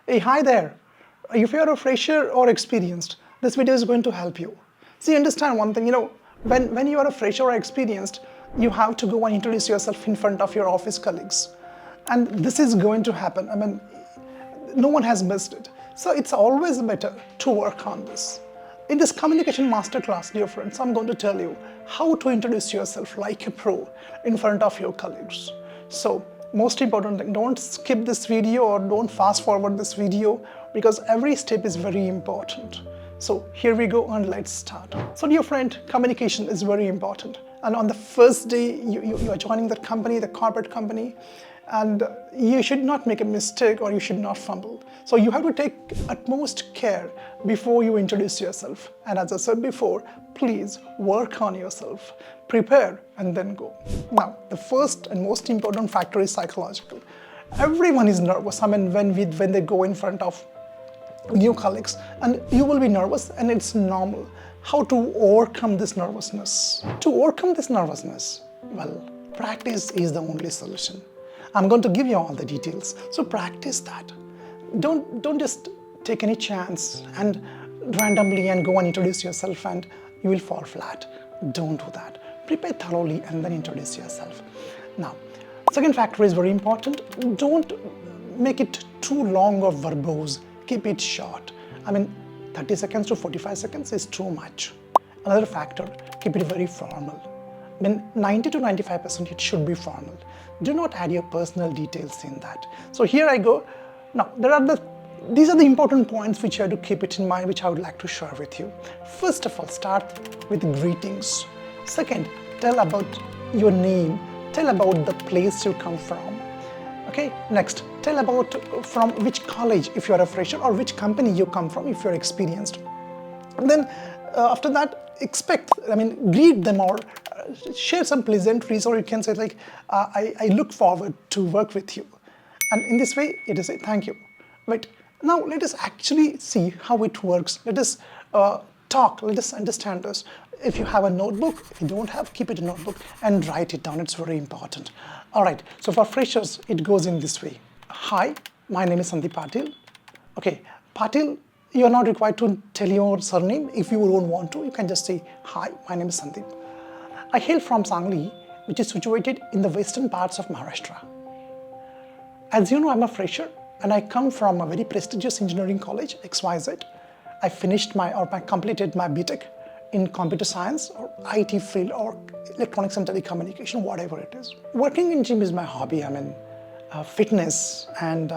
Hey, hi there. If you're a fresher or experienced, this video is going to help you. See, understand one thing, when you are a fresher or experienced, you have to go and introduce yourself in front of your office colleagues. And this is going to happen. I mean, no one has missed it. So it's always better to work on this. In this communication masterclass, dear friends, I'm going to tell you how to introduce yourself like a pro in front of your colleagues. So, most important thing, don't skip this video or don't fast forward this video because every step is very important. So here we go and let's start. So dear friend, communication is very important. And on the first day you are joining that company, the corporate company, and you should not make a mistake or you should not fumble. So you have to take utmost care before you introduce yourself. And as I said before, please work on yourself, prepare and then go. Now, the first and most important factor is psychological. Everyone is nervous. I mean, when they go in front of new colleagues, and you will be nervous, and it's normal. How to overcome this nervousness? To overcome this nervousness, well, practice is the only solution. I'm going to give you all the details. So practice that. Don't just take any chance and randomly and go and introduce yourself and you will fall flat. Don't do that. Prepare thoroughly and then introduce yourself. Now, second factor is very important. Don't make it too long or verbose. Keep it short. I mean, 30 seconds to 45 seconds is too much. Another factor, keep it very formal. I mean, 90 to 95% it should be formal. Do not add your personal details in that. So here I go. Now, these are the important points which you have to keep it in mind, which I would like to share with you. First of all, start with greetings. Second, tell about your name. Tell about the place you come from. Okay, next, tell about from which college if you're a fresher or which company you come from if you're experienced. And then after that, greet them or share some pleasantries, or you can say like, I look forward to work with you. And in this way, it is a thank you. But now let us actually see how it works. Let us talk, let us understand this. If you have a notebook, if you don't have, keep it a notebook and write it down. It's very important. All right, so for freshers, it goes in this way. Hi, my name is Sandeep Patil. Okay, Patil, you're not required to tell your surname. If you don't want to, you can just say, hi, my name is Sandeep. I hail from Sangli, which is situated in the western parts of Maharashtra. As you know, I'm a fresher and I come from a very prestigious engineering college, XYZ. I completed my BTech in computer science or IT field or electronics and telecommunication, whatever it is. Working in gym is my hobby. I mean, fitness and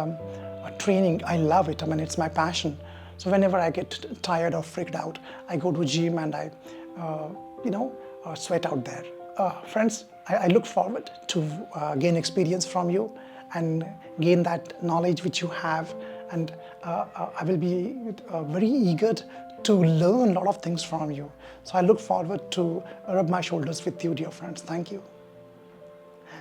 training, I love it. I mean, it's my passion. So whenever I get tired or freaked out, I go to gym and I, sweat out there. Friends, I look forward to gain experience from you and gain that knowledge which you have, and I will be very eager to learn a lot of things from you. So I look forward to rub my shoulders with you, dear friends. Thank you.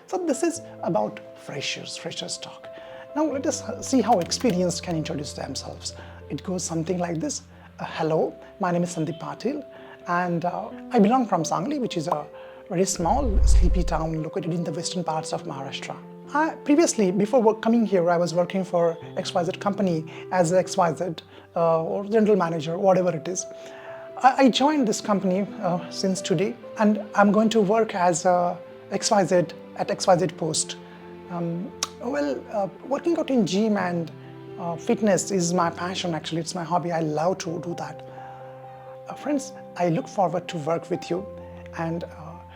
So this is about freshers talk. Now let us see how experienced can introduce themselves. It goes something like this. Hello, my name is Sandeep Patil and I belong from Sangli, which is a very small, sleepy town located in the western parts of Maharashtra. Previously, before coming here, I was working for XYZ company as XYZ or general manager, whatever it is. I joined this company since today, and I'm going to work as XYZ at XYZ post. Working out in gym and fitness is my passion. Actually, it's my hobby. I love to do that. Friends, I look forward to work with you and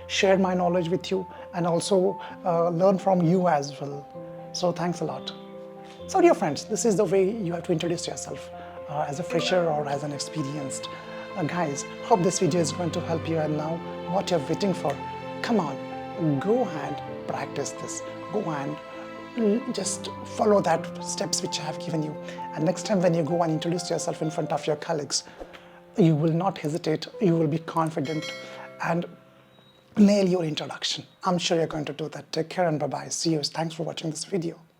share my knowledge with you and also learn from you as well. So thanks a lot. So dear friends, this is the way you have to introduce yourself as a fresher or as an experienced. Guys, hope this video is going to help you, and now what you're waiting for, come on, go and practice this. Go and just follow that steps which I have given you. And next time when you go and introduce yourself in front of your colleagues, you will not hesitate, you will be confident and nail your introduction. I'm sure you're going to do that. Take care and bye-bye. See you. Thanks for watching this video.